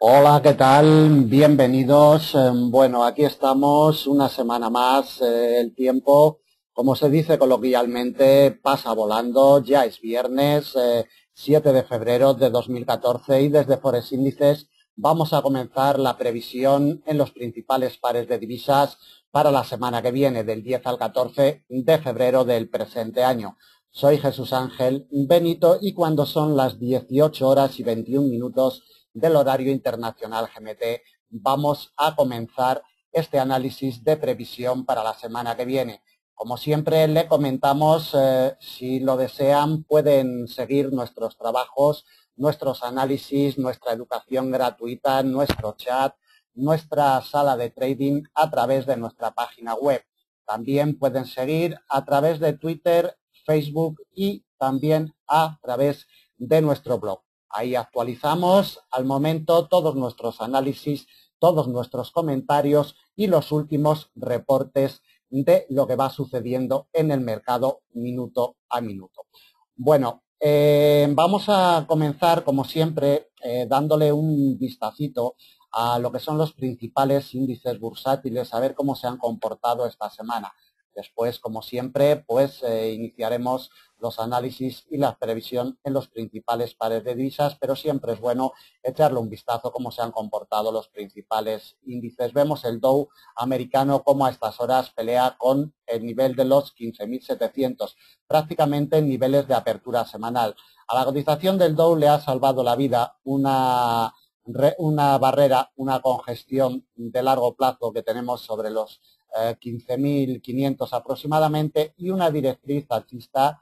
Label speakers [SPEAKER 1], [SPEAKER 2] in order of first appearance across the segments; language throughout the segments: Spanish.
[SPEAKER 1] Hola, ¿qué tal? Bienvenidos. Bueno, aquí estamos una semana más. El tiempo, como se dice coloquialmente, pasa volando. Ya es viernes, 7 de febrero de 2014 y desde Forex Índices vamos a comenzar la previsión en los principales pares de divisas para la semana que viene, del 10 al 14 de febrero del presente año. Soy Jesús Ángel Benito y cuando son las 18 horas y 21 minutos del horario internacional GMT, vamos a comenzar este análisis de previsión para la semana que viene. Como siempre le comentamos, si lo desean pueden seguir nuestros trabajos, nuestros análisis, nuestra educación gratuita, nuestro chat, nuestra sala de trading a través de nuestra página web. También pueden seguir a través de Twitter, Facebook y también a través de nuestro blog. Ahí actualizamos al momento todos nuestros análisis, todos nuestros comentarios y los últimos reportes de lo que va sucediendo en el mercado minuto a minuto. Bueno, vamos a comenzar como siempre dándole un vistacito a lo que son los principales índices bursátiles, a ver cómo se han comportado esta semana. Después, como siempre, pues iniciaremos los análisis y la previsión en los principales pares de divisas, pero siempre es bueno echarle un vistazo a cómo se han comportado los principales índices. Vemos el Dow americano como a estas horas pelea con el nivel de los 15.700, prácticamente en niveles de apertura semanal. A la cotización del Dow le ha salvado la vida una barrera, una congestión de largo plazo que tenemos sobre los 15.500 aproximadamente y una directriz alcista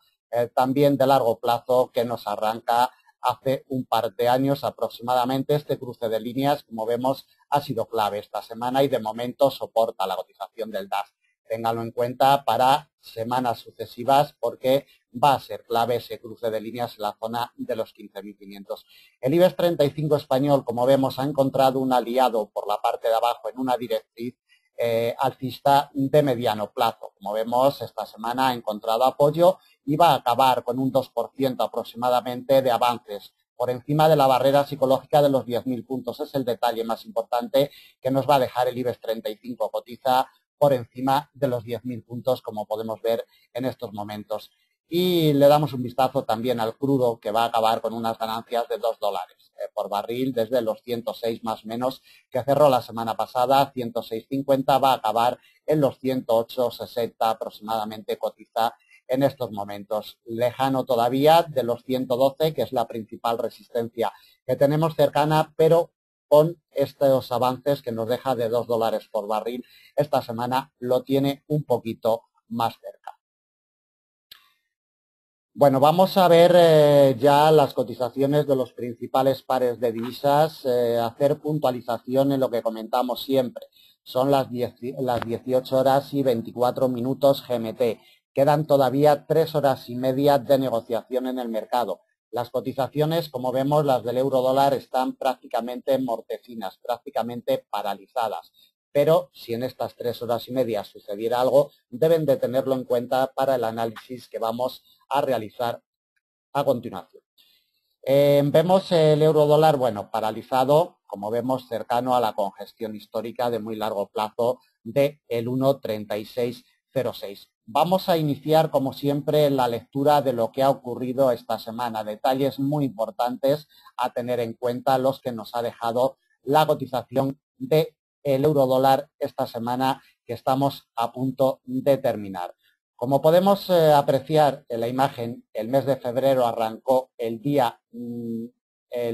[SPEAKER 1] también de largo plazo que nos arranca hace un par de años aproximadamente. Este cruce de líneas, como vemos, ha sido clave esta semana y de momento soporta la cotización del DAX. Ténganlo en cuenta para semanas sucesivas porque va a ser clave ese cruce de líneas en la zona de los 15.500. El IBEX 35 español, como vemos, ha encontrado un aliado por la parte de abajo en una directriz alcista de mediano plazo. Como vemos, esta semana ha encontrado apoyo y va a acabar con un 2% aproximadamente de avances por encima de la barrera psicológica de los 10.000 puntos. Es el detalle más importante que nos va a dejar el IBEX 35. Cotiza por encima de los 10.000 puntos, como podemos ver en estos momentos. Y le damos un vistazo también al crudo, que va a acabar con unas ganancias de $2 por barril desde los 106 más o menos que cerró la semana pasada, 106.50, va a acabar en los 108.60 aproximadamente, cotiza en estos momentos. Lejano todavía de los 112, que es la principal resistencia que tenemos cercana, pero con estos avances que nos deja de $2 por barril, esta semana lo tiene un poquito más cerca. Bueno, vamos a ver ya las cotizaciones de los principales pares de divisas, hacer puntualización en lo que comentamos siempre. Son las 18 horas y 24 minutos GMT. Quedan todavía 3 horas y media de negociación en el mercado. Las cotizaciones, como vemos, las del euro dólar están prácticamente mortecinas, prácticamente paralizadas. Pero si en estas 3 horas y media sucediera algo, deben de tenerlo en cuenta para el análisis que vamos a realizar a continuación. Vemos el euro dólar, bueno, paralizado, como vemos, cercano a la congestión histórica de muy largo plazo de el 1,3606. Vamos a iniciar, como siempre, la lectura de lo que ha ocurrido esta semana. Detalles muy importantes a tener en cuenta, los que nos ha dejado la cotización del euro dólar esta semana que estamos a punto de terminar. Como podemos apreciar en la imagen, el mes de febrero arrancó el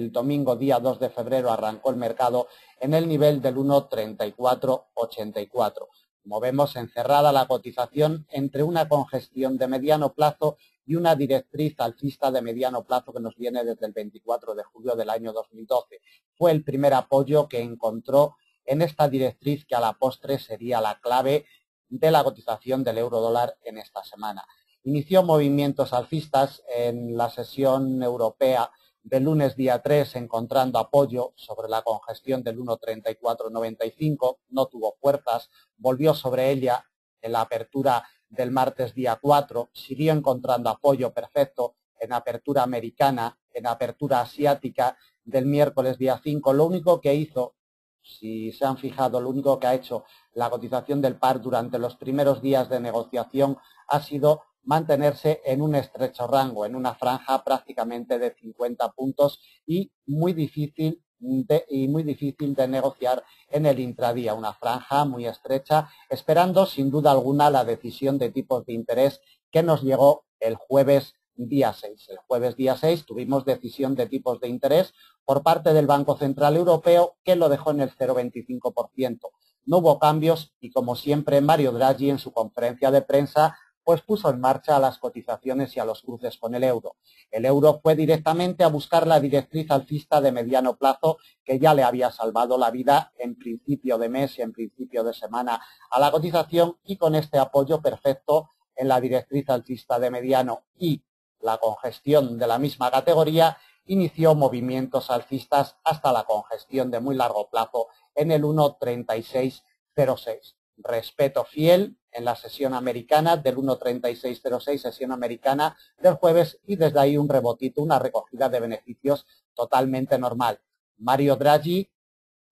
[SPEAKER 1] domingo día 2 de febrero arrancó el mercado en el nivel del 1,3484. Como vemos, encerrada la cotización entre una congestión de mediano plazo y una directriz alcista de mediano plazo que nos viene desde el 24 de julio del año 2012. Fue el primer apoyo que encontró en esta directriz que a la postre sería la clave de la cotización del euro dólar en esta semana. Inició movimientos alcistas en la sesión europea del lunes día 3, encontrando apoyo sobre la congestión del 1,3495, no tuvo fuerzas, volvió sobre ella en la apertura del martes día 4, siguió encontrando apoyo perfecto en apertura americana, en apertura asiática del miércoles día 5, lo único que hizo, si se han fijado, lo único que ha hecho la cotización del par durante los primeros días de negociación ha sido mantenerse en un estrecho rango, en una franja prácticamente de 50 puntos y muy difícil de negociar en el intradía, una franja muy estrecha, esperando sin duda alguna la decisión de tipos de interés que nos llegó el jueves día 6. El jueves día 6 tuvimos decisión de tipos de interés por parte del Banco Central Europeo, que lo dejó en el 0,25%. No hubo cambios y, como siempre, Mario Draghi en su conferencia de prensa pues puso en marcha las cotizaciones y a los cruces con el euro. El euro fue directamente a buscar la directriz alcista de mediano plazo que ya le había salvado la vida en principio de mes y en principio de semana a la cotización, y con este apoyo perfecto en la directriz alcista de mediano y la congestión de la misma categoría, inició movimientos alcistas hasta la congestión de muy largo plazo en el 1,3606. Respeto fiel en la sesión americana del 1,3606, sesión americana del jueves, y desde ahí un rebotito, una recogida de beneficios totalmente normal. Mario Draghi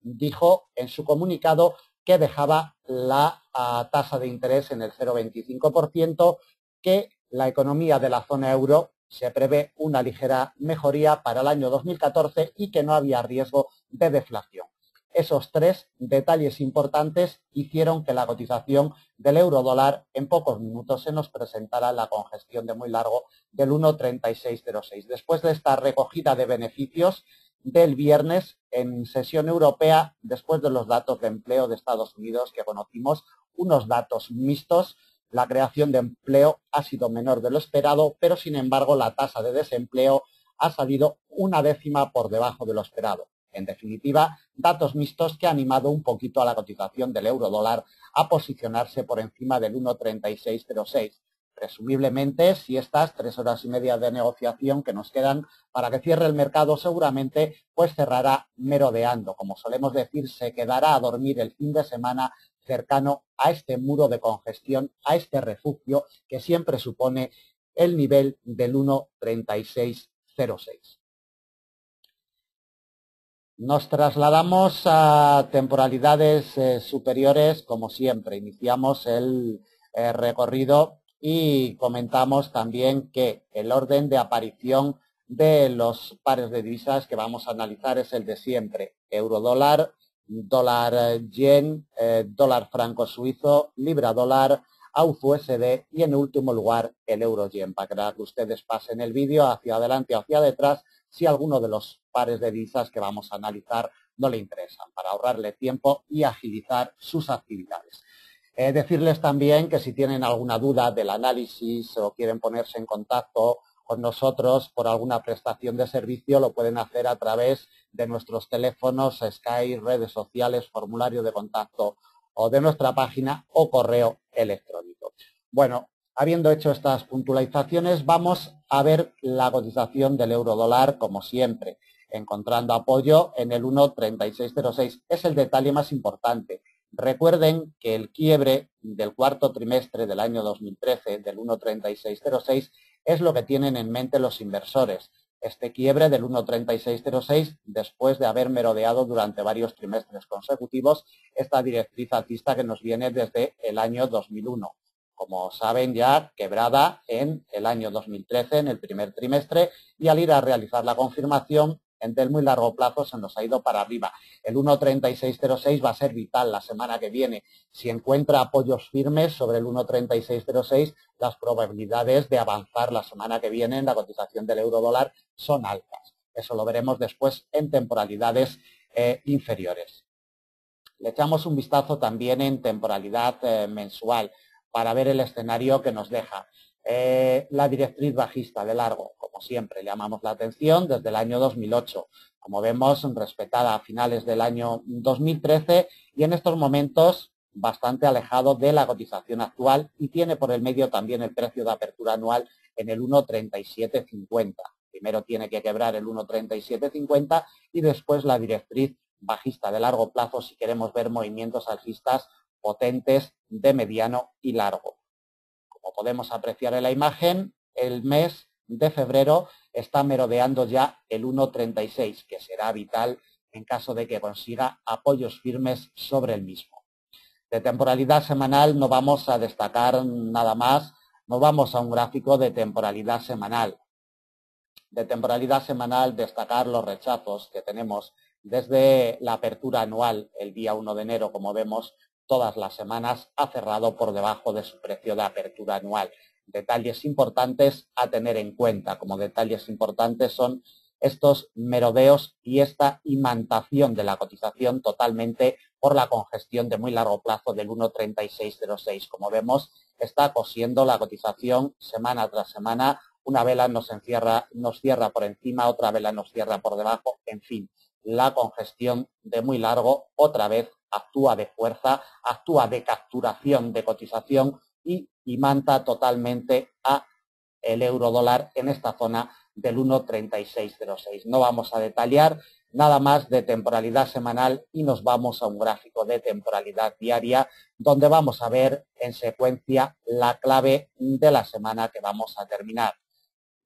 [SPEAKER 1] dijo en su comunicado que dejaba la tasa de interés en el 0,25%, que la economía de la zona euro se prevé una ligera mejoría para el año 2014 y que no había riesgo de deflación. Esos tres detalles importantes hicieron que la cotización del euro dólar en pocos minutos se nos presentara la congestión de muy largo del 1,3606. Después de esta recogida de beneficios del viernes en sesión europea, después de los datos de empleo de Estados Unidos que conocimos, unos datos mixtos, la creación de empleo ha sido menor de lo esperado, pero sin embargo la tasa de desempleo ha salido una décima por debajo de lo esperado. En definitiva, datos mixtos que han animado un poquito a la cotización del euro dólar a posicionarse por encima del 1,3606. Presumiblemente, si estas 3 horas y media de negociación que nos quedan para que cierre el mercado, seguramente pues cerrará merodeando. Como solemos decir, se quedará a dormir el fin de semana cercano a este muro de congestión, a este refugio que siempre supone el nivel del 1,3606. Nos trasladamos a temporalidades superiores, como siempre. Iniciamos el recorrido y comentamos también que el orden de aparición de los pares de divisas que vamos a analizar es el de siempre: euro-dólar, dólar-yen, dólar-franco suizo, libra-dólar, AUD-USD y, en último lugar, el euro-yen, para que ustedes pasen el vídeo hacia adelante o hacia detrás si alguno de los pares de divisas que vamos a analizar no le interesan, para ahorrarle tiempo y agilizar sus actividades. Decirles también que si tienen alguna duda del análisis o quieren ponerse en contacto con nosotros por alguna prestación de servicio, lo pueden hacer a través de nuestros teléfonos, Skype, redes sociales, formulario de contacto o de nuestra página o correo electrónico. Bueno, habiendo hecho estas puntualizaciones, vamos a ver la cotización del euro dólar como siempre, encontrando apoyo en el 1,3606. Es el detalle más importante. Recuerden que el quiebre del cuarto trimestre del año 2013 del 1,3606 es lo que tienen en mente los inversores. Este quiebre del 1,3606, después de haber merodeado durante varios trimestres consecutivos esta directriz alcista que nos viene desde el año 2001. Como saben, ya quebrada en el año 2013, en el primer trimestre, y al ir a realizar la confirmación en el muy largo plazo se nos ha ido para arriba. El 1,3606 va a ser vital la semana que viene. Si encuentra apoyos firmes sobre el 1,3606, las probabilidades de avanzar la semana que viene en la cotización del euro dólar son altas. Eso lo veremos después en temporalidades inferiores. Le echamos un vistazo también en temporalidad mensual para ver el escenario que nos deja. La directriz bajista de largo, como siempre, llamamos la atención desde el año 2008. Como vemos, respetada a finales del año 2013 y en estos momentos bastante alejado de la cotización actual, y tiene por el medio también el precio de apertura anual en el 1,3750. Primero tiene que quebrar el 1,3750 y después la directriz bajista de largo plazo si queremos ver movimientos alcistas potentes de mediano y largo. Como podemos apreciar en la imagen, el mes de febrero está merodeando ya el 1,36, que será vital en caso de que consiga apoyos firmes sobre el mismo. De temporalidad semanal no vamos a destacar nada más, nos vamos a un gráfico de temporalidad semanal. De temporalidad semanal destacar los rechazos que tenemos desde la apertura anual el día 1 de enero, como vemos, todas las semanas ha cerrado por debajo de su precio de apertura anual. Detalles importantes a tener en cuenta, como detalles importantes son estos merodeos y esta imantación de la cotización totalmente por la congestión de muy largo plazo del 1,3606. Como vemos, está cosiendo la cotización semana tras semana. Una vela nos cierra por encima, otra vela nos cierra por debajo, en fin, la congestión de muy largo otra vez actúa de fuerza, actúa de capturación de cotización y imanta totalmente a el euro dólar en esta zona del 1,3606. No vamos a detallar nada más de temporalidad semanal y nos vamos a un gráfico de temporalidad diaria donde vamos a ver en secuencia la clave de la semana que vamos a terminar.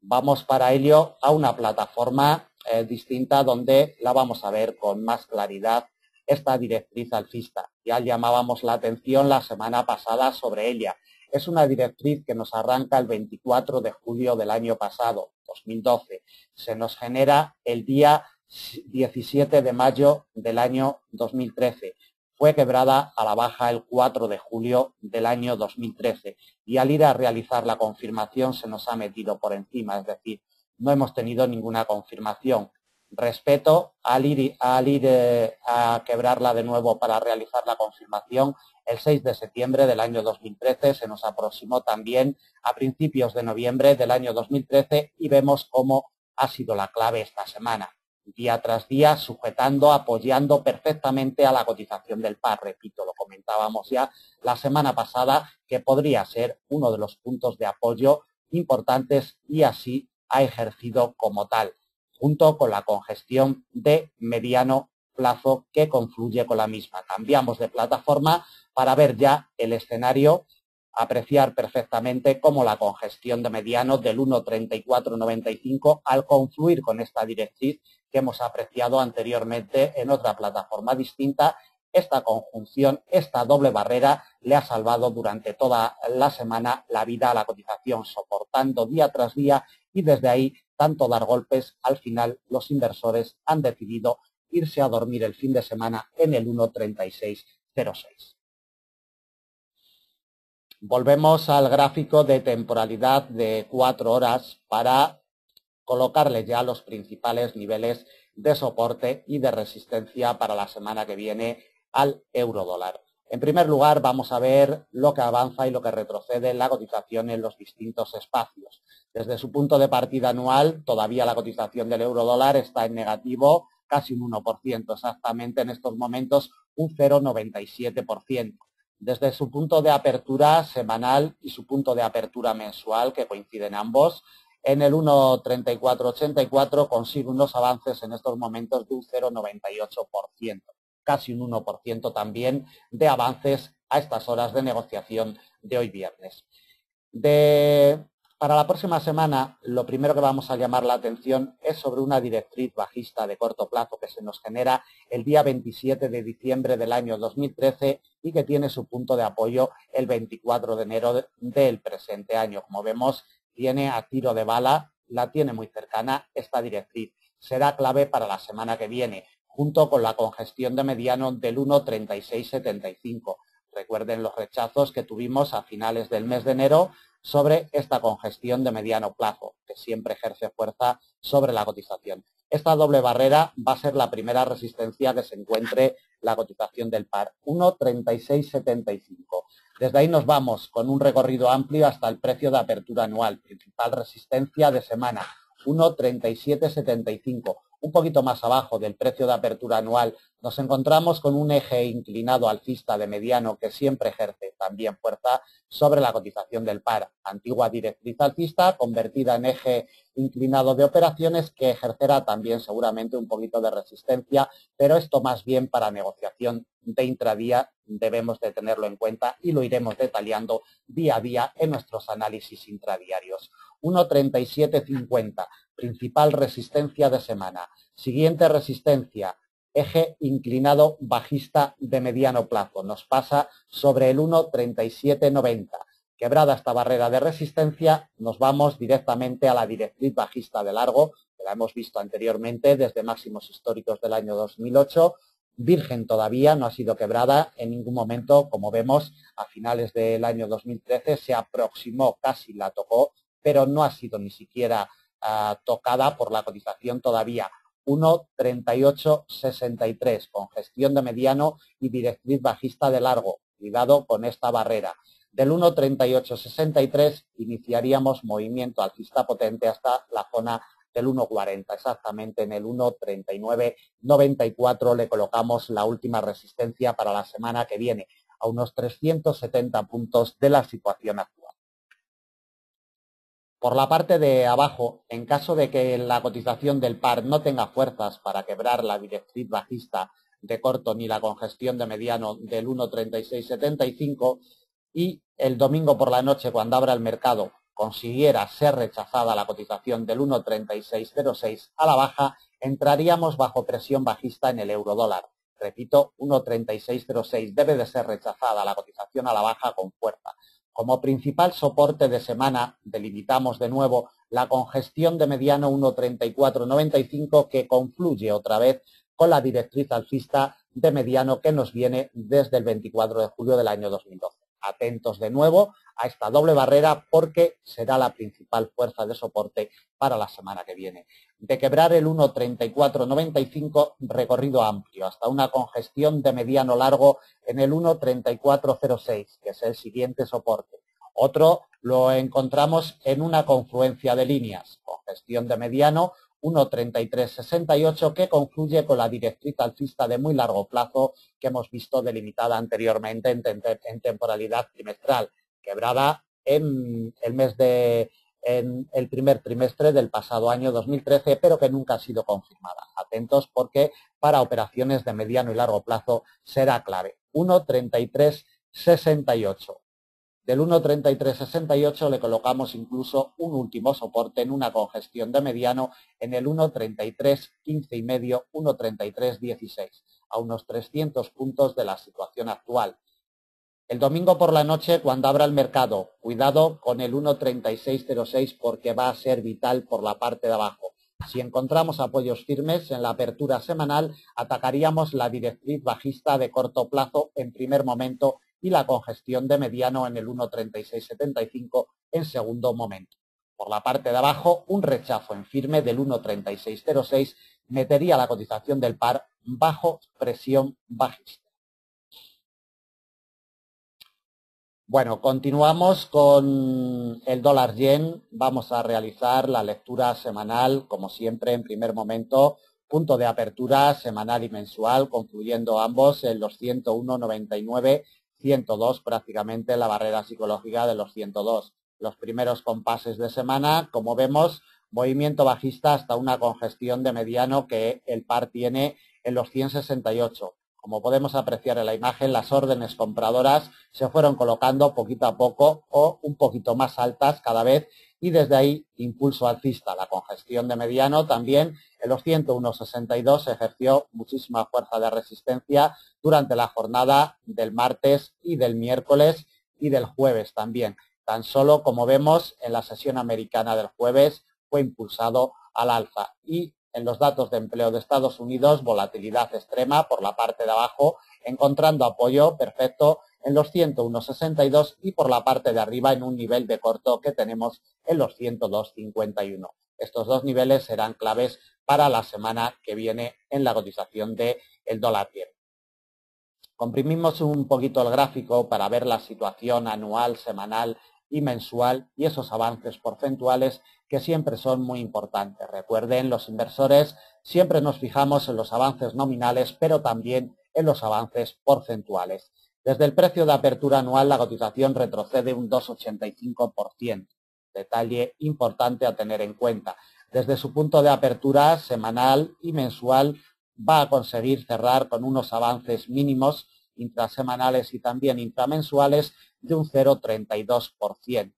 [SPEAKER 1] Vamos para ello a una plataforma distinta donde la vamos a ver con más claridad esta directriz alcista. Ya llamábamos la atención la semana pasada sobre ella. Es una directriz que nos arranca el 24 de julio del año pasado, 2012. Se nos genera el día 17 de mayo del año 2013. Fue quebrada a la baja el 4 de julio del año 2013 y al ir a realizar la confirmación se nos ha metido por encima, es decir, no hemos tenido ninguna confirmación. Respeto al ir a quebrarla de nuevo para realizar la confirmación, el 6 de septiembre del año 2013 se nos aproximó también a principios de noviembre del año 2013 y vemos cómo ha sido la clave esta semana. Día tras día, sujetando, apoyando perfectamente a la cotización del par. Repito, lo comentábamos ya la semana pasada, que podría ser uno de los puntos de apoyo importantes y así ha ejercido como tal, junto con la congestión de mediano plazo que confluye con la misma. Cambiamos de plataforma para ver ya el escenario, apreciar perfectamente cómo la congestión de mediano del 1,3495 al confluir con esta directriz que hemos apreciado anteriormente en otra plataforma distinta, esta conjunción, esta doble barrera le ha salvado durante toda la semana la vida a la cotización, soportando día tras día y desde ahí tanto dar golpes, al final los inversores han decidido irse a dormir el fin de semana en el 1,3606. Volvemos al gráfico de temporalidad de 4 horas para colocarle ya los principales niveles de soporte y de resistencia para la semana que viene al euro dólar. En primer lugar, vamos a ver lo que avanza y lo que retrocede la cotización en los distintos espacios. Desde su punto de partida anual, todavía la cotización del euro dólar está en negativo, casi un 1%, exactamente en estos momentos un 0,97%. Desde su punto de apertura semanal y su punto de apertura mensual, que coinciden ambos, en el 1,3484 consigue unos avances en estos momentos de un 0,98%, casi un 1% también de avances a estas horas de negociación de hoy viernes. Para la próxima semana, lo primero que vamos a llamar la atención es sobre una directriz bajista de corto plazo que se nos genera el día 27 de diciembre del año 2013 y que tiene su punto de apoyo el 24 de enero del presente año. Como vemos, tiene a tiro de bala, la tiene muy cercana esta directriz. Será clave para la semana que viene, junto con la congestión de mediano del 1,3675. Recuerden los rechazos que tuvimos a finales del mes de enero sobre esta congestión de mediano plazo, que siempre ejerce fuerza sobre la cotización. Esta doble barrera va a ser la primera resistencia que se encuentre la cotización del par, 1,3675. Desde ahí nos vamos con un recorrido amplio hasta el precio de apertura anual, principal resistencia de semana, 1,3775. Un poquito más abajo del precio de apertura anual nos encontramos con un eje inclinado alcista de mediano que siempre ejerce también fuerza sobre la cotización del par. Antigua directriz alcista convertida en eje inclinado de operaciones que ejercerá también seguramente un poquito de resistencia, pero esto más bien para negociación de intradía debemos de tenerlo en cuenta y lo iremos detallando día a día en nuestros análisis intradiarios. 1.3750, principal resistencia de semana. Siguiente resistencia, eje inclinado bajista de mediano plazo. Nos pasa sobre el 1.3790. Quebrada esta barrera de resistencia, nos vamos directamente a la directriz bajista de largo, que la hemos visto anteriormente desde máximos históricos del año 2008. Virgen todavía, no ha sido quebrada en ningún momento, como vemos, a finales del año 2013 se aproximó, casi la tocó, pero no ha sido ni siquiera tocada por la cotización todavía. 1.3863 con gestión de mediano y directriz bajista de largo. Cuidado con esta barrera. Del 1.3863 iniciaríamos movimiento alcista potente hasta la zona del 1.40, exactamente en el 1.3994 le colocamos la última resistencia para la semana que viene, a unos 370 puntos de la situación actual. Por la parte de abajo, en caso de que la cotización del par no tenga fuerzas para quebrar la directriz bajista de corto ni la congestión de mediano del 1.3675 y el domingo por la noche cuando abra el mercado consiguiera ser rechazada la cotización del 1.3606 a la baja, entraríamos bajo presión bajista en el euro dólar. Repito, 1.3606 debe de ser rechazada la cotización a la baja con fuerza. Como principal soporte de semana delimitamos de nuevo la congestión de mediano 1.3495 que confluye otra vez con la directriz alcista de mediano que nos viene desde el 24 de julio del año 2012. Atentos de nuevo a esta doble barrera porque será la principal fuerza de soporte para la semana que viene. De quebrar el 1.3495, recorrido amplio hasta una congestión de mediano largo en el 1.3406, que es el siguiente soporte. Otro lo encontramos en una confluencia de líneas, congestión de mediano 1.3368 que confluye con la directriz alcista de muy largo plazo que hemos visto delimitada anteriormente en temporalidad trimestral, quebrada en el primer trimestre del pasado año 2013, pero que nunca ha sido confirmada. Atentos porque para operaciones de mediano y largo plazo será clave. 1.3368. Del 1.3368 le colocamos incluso un último soporte en una congestión de mediano en el 1.3315 y medio, 1.3316, a unos 300 puntos de la situación actual. El domingo por la noche, cuando abra el mercado, cuidado con el 1.3606 porque va a ser vital por la parte de abajo. Si encontramos apoyos firmes en la apertura semanal, atacaríamos la directriz bajista de corto plazo en primer momento y la congestión de mediano en el 1.3675 en segundo momento. Por la parte de abajo, un rechazo en firme del 1.3606 metería la cotización del par bajo presión bajista. Bueno, continuamos con el dólar yen. Vamos a realizar la lectura semanal, como siempre, en primer momento, punto de apertura semanal y mensual, confluyendo ambos en los 101.99, 102, prácticamente la barrera psicológica de los 102. Los primeros compases de semana, como vemos, movimiento bajista hasta una congestión de mediano que el par tiene en los 168. Como podemos apreciar en la imagen, las órdenes compradoras se fueron colocando poquito a poco o un poquito más altas cada vez y desde ahí impulso alcista. La congestión de mediano también en los 101.62 ejerció muchísima fuerza de resistencia durante la jornada del martes y del miércoles y del jueves también. Tan solo, como vemos, en la sesión americana del jueves fue impulsado al alza y en los datos de empleo de Estados Unidos, volatilidad extrema por la parte de abajo, encontrando apoyo perfecto en los 101.62 y por la parte de arriba en un nivel de corto que tenemos en los 102.51. Estos dos niveles serán claves para la semana que viene en la cotización del dólar yen. Comprimimos un poquito el gráfico para ver la situación anual, semanal y mensual y esos avances porcentuales que siempre son muy importantes. Recuerden, los inversores siempre nos fijamos en los avances nominales, pero también en los avances porcentuales. Desde el precio de apertura anual, la cotización retrocede un 2,85%. Detalle importante a tener en cuenta. Desde su punto de apertura semanal y mensual, va a conseguir cerrar con unos avances mínimos intrasemanales y también intramensuales de un 0,32%.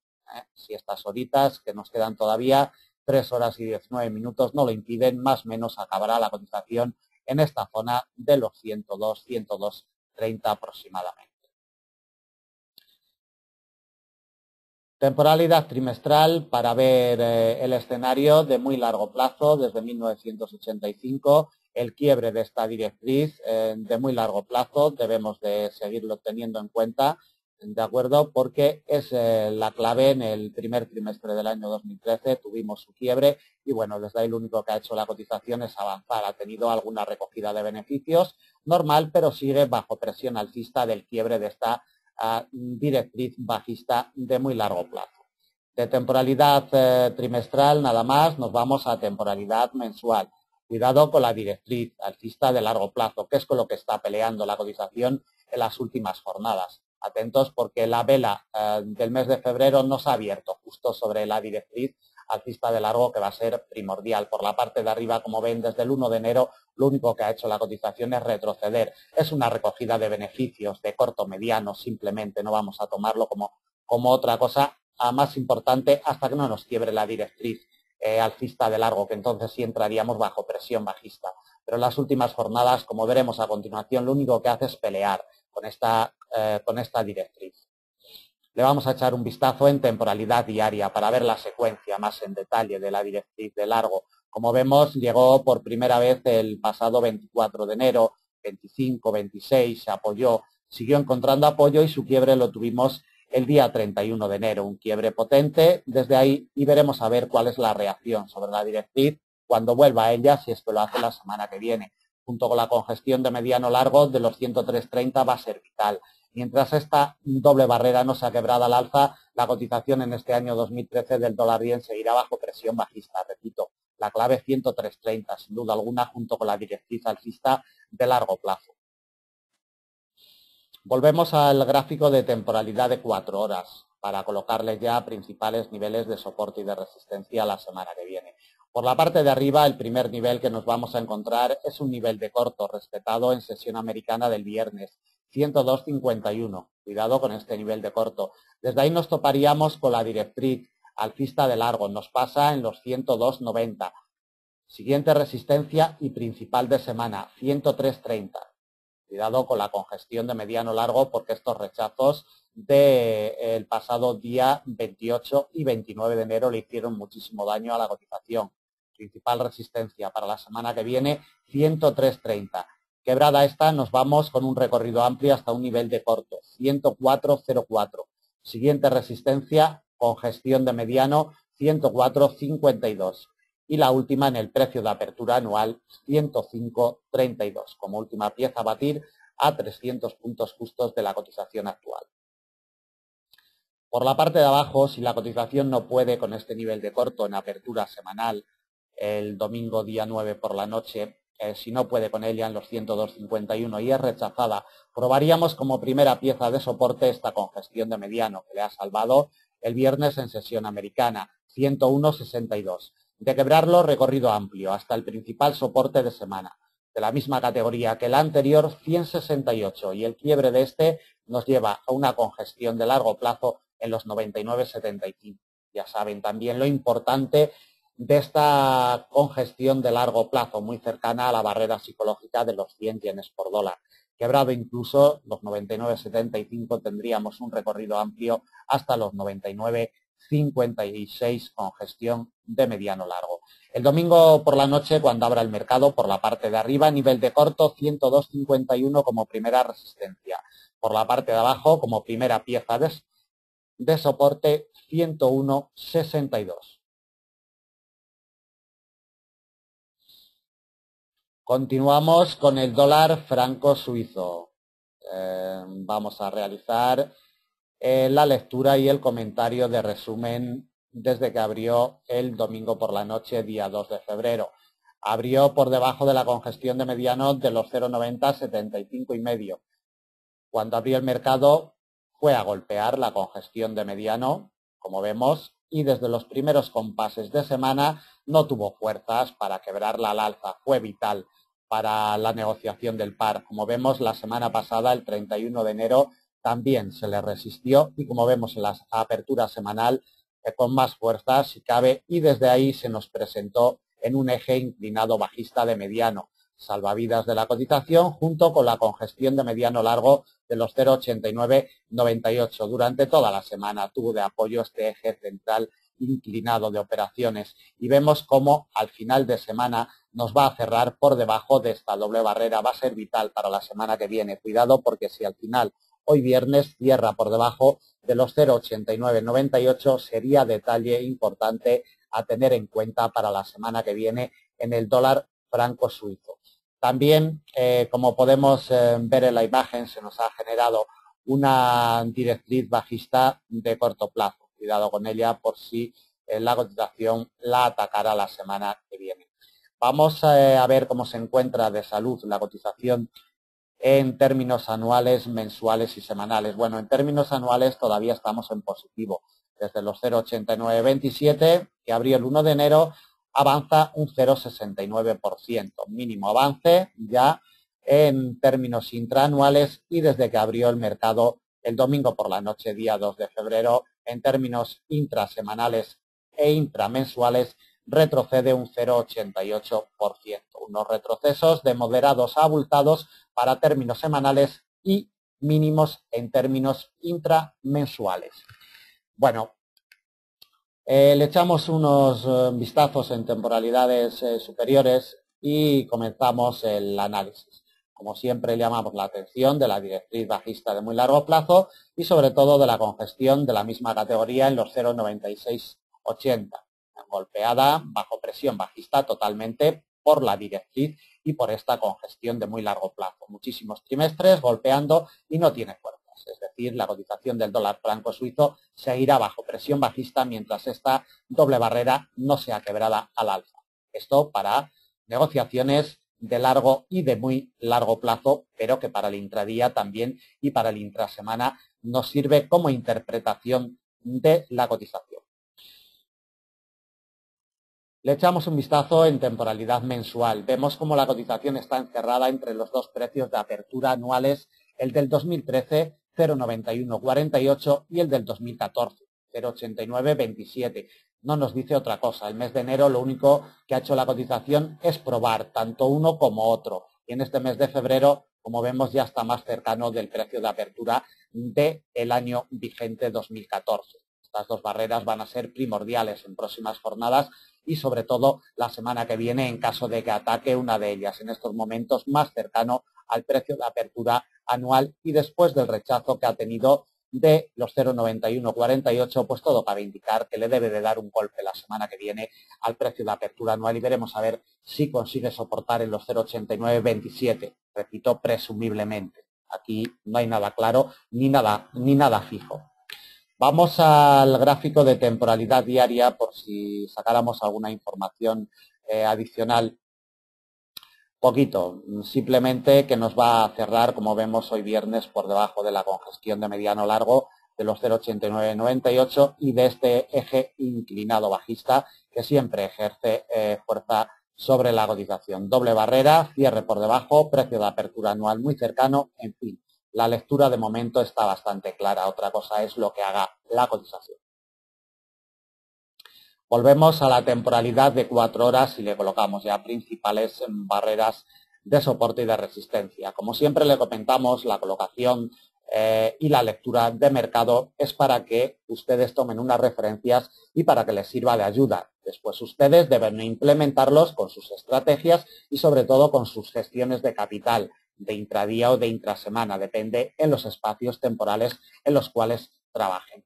[SPEAKER 1] Si estas horitas que nos quedan todavía, 3 horas y 19 minutos, no lo impiden, más o menos acabará la cotización en esta zona de los 102, 102,30 aproximadamente. Temporalidad trimestral para ver el escenario de muy largo plazo desde 1985. El quiebre de esta directriz de muy largo plazo debemos de seguirlo teniendo en cuenta, ¿de acuerdo? Porque es la clave. En el primer trimestre del año 2013 tuvimos su quiebre y bueno, desde ahí lo único que ha hecho la cotización es avanzar. Ha tenido alguna recogida de beneficios normal, pero sigue bajo presión alcista del quiebre de esta directriz bajista de muy largo plazo. De temporalidad trimestral nada más, nos vamos a temporalidad mensual. Cuidado con la directriz alcista de largo plazo, que es con lo que está peleando la cotización en las últimas jornadas. Atentos porque la vela del mes de febrero no se ha abierto justo sobre la directriz alcista de largo, que va a ser primordial. Por la parte de arriba, como ven, desde el 1 de enero, lo único que ha hecho la cotización es retroceder. Es una recogida de beneficios de corto mediano, simplemente. No vamos a tomarlo como otra cosa más importante hasta que no nos quiebre la directriz alcista de largo, que entonces sí entraríamos bajo presión bajista. Pero en las últimas jornadas, como veremos a continuación, lo único que hace es pelear con esta directriz. Le vamos a echar un vistazo en temporalidad diaria para ver la secuencia más en detalle de la directriz de largo. Como vemos, llegó por primera vez el pasado 24 de enero, 25, 26, se apoyó, siguió encontrando apoyo y su quiebre lo tuvimos el día 31 de enero, un quiebre potente desde ahí, y veremos a ver cuál es la reacción sobre la directriz cuando vuelva a ella, si esto lo hace la semana que viene. Junto con la congestión de mediano largo de los 103,30 va a ser vital. Mientras esta doble barrera no se ha quebrado al alza, la cotización en este año 2013 del dólar yen seguirá bajo presión bajista. Repito, la clave 103,30, sin duda alguna, junto con la directriz alcista de largo plazo. Volvemos al gráfico de temporalidad de 4 horas para colocarle ya principales niveles de soporte y de resistencia la semana que viene. Por la parte de arriba, el primer nivel que nos vamos a encontrar es un nivel de corto respetado en sesión americana del viernes, 102,51. Cuidado con este nivel de corto. Desde ahí nos toparíamos con la directriz alcista de largo. Nos pasa en los 102,90. Siguiente resistencia y principal de semana, 103,30. Cuidado con la congestión de mediano largo porque estos rechazos del pasado día 28 y 29 de enero le hicieron muchísimo daño a la cotización. Principal resistencia para la semana que viene, 103,30. Quebrada esta, nos vamos con un recorrido amplio hasta un nivel de corto, 104,04. Siguiente resistencia, congestión de mediano, 104,52. Y la última en el precio de apertura anual, 105,32, como última pieza a batir a 300 puntos justos de la cotización actual. Por la parte de abajo, si la cotización no puede con este nivel de corto en apertura semanal el domingo día 9 por la noche, si no puede con ella en los 102,51 y es rechazada, probaríamos como primera pieza de soporte esta congestión de mediano que le ha salvado el viernes en sesión americana, 101,62. De quebrarlo, recorrido amplio hasta el principal soporte de semana, de la misma categoría que el anterior, 168, y el quiebre de este nos lleva a una congestión de largo plazo en los 99,75. Ya saben también lo importante de esta congestión de largo plazo, muy cercana a la barrera psicológica de los 100 yenes por dólar. Quebrado incluso los 99,75, tendríamos un recorrido amplio hasta los 99,56 con gestión de mediano largo. El domingo por la noche, cuando abra el mercado, por la parte de arriba, nivel de corto, 102,51 como primera resistencia. Por la parte de abajo, como primera pieza de soporte, 101,62. Continuamos con el dólar franco suizo. Vamos a realizar la lectura y el comentario de resumen desde que abrió el domingo por la noche, día 2 de febrero. Abrió por debajo de la congestión de mediano de los 0,90, 75,5. Cuando abrió el mercado fue a golpear la congestión de mediano, como vemos, y desde los primeros compases de semana no tuvo fuerzas para quebrarla al alza. Fue vital para la negociación del par. Como vemos, la semana pasada, el 31 de enero, también se le resistió y como vemos en la apertura semanal, con más fuerza si cabe, y desde ahí se nos presentó en un eje inclinado bajista de mediano, salvavidas de la cotización junto con la congestión de mediano largo de los 0,8998. Durante toda la semana tuvo de apoyo este eje central inclinado de operaciones y vemos cómo al final de semana nos va a cerrar por debajo de esta doble barrera. Va a ser vital para la semana que viene. Cuidado porque si al final hoy viernes cierra por debajo de los 0,8998 sería detalle importante a tener en cuenta para la semana que viene en el dólar franco suizo. También, como podemos ver en la imagen, se nos ha generado una directriz bajista de corto plazo. Cuidado con ella por si la cotización la atacará la semana que viene. Vamos a ver cómo se encuentra de salud la cotización en términos anuales, mensuales y semanales. Bueno, en términos anuales todavía estamos en positivo. Desde los 0,8927 que abrió el 1 de enero avanza un 0,69%. Mínimo avance ya en términos intraanuales y desde que abrió el mercado el domingo por la noche, día 2 de febrero, en términos intrasemanales e intramensuales, retrocede un 0,88%. Unos retrocesos de moderados a abultados para términos semanales y mínimos en términos intramensuales. Bueno, le echamos unos vistazos en temporalidades superiores y comenzamos el análisis. Como siempre, llamamos la atención de la directriz bajista de muy largo plazo y sobre todo de la congestión de la misma categoría en los 0,9680. Golpeada bajo presión bajista totalmente por la directriz y por esta congestión de muy largo plazo. Muchísimos trimestres golpeando y no tiene fuerzas. Es decir, la cotización del dólar franco suizo seguirá bajo presión bajista mientras esta doble barrera no sea quebrada al alza. Esto para negociaciones de largo y de muy largo plazo, pero que para el intradía también y para el intrasemana nos sirve como interpretación de la cotización. Le echamos un vistazo en temporalidad mensual. Vemos cómo la cotización está encerrada entre los dos precios de apertura anuales, el del 2013, 0,9148 y el del 2014, 0,8927. No nos dice otra cosa. El mes de enero lo único que ha hecho la cotización es probar tanto uno como otro. Y en este mes de febrero, como vemos, ya está más cercano del precio de apertura del año vigente 2014. Estas dos barreras van a ser primordiales en próximas jornadas y sobre todo la semana que viene en caso de que ataque una de ellas, en estos momentos más cercano al precio de apertura anual y después del rechazo que ha tenido de los 0,9148, pues todo para indicar que le debe de dar un golpe la semana que viene al precio de apertura anual y veremos a ver si consigue soportar en los 0,8927, repito, presumiblemente. Aquí no hay nada claro ni nada fijo. Vamos al gráfico de temporalidad diaria por si sacáramos alguna información adicional. Poquito, simplemente que nos va a cerrar, como vemos hoy viernes, por debajo de la congestión de mediano largo de los 0,8998 y de este eje inclinado bajista que siempre ejerce fuerza sobre la cotización. Doble barrera, cierre por debajo, precio de apertura anual muy cercano, en fin. La lectura de momento está bastante clara. Otra cosa es lo que haga la cotización. Volvemos a la temporalidad de 4 horas y le colocamos ya principales barreras de soporte y de resistencia. Como siempre le comentamos, la colocación y la lectura de mercado es para que ustedes tomen unas referencias y para que les sirva de ayuda. Después ustedes deben implementarlos con sus estrategias y sobre todo con sus gestiones de capital, de intradía o de intrasemana, depende en los espacios temporales en los cuales trabajen.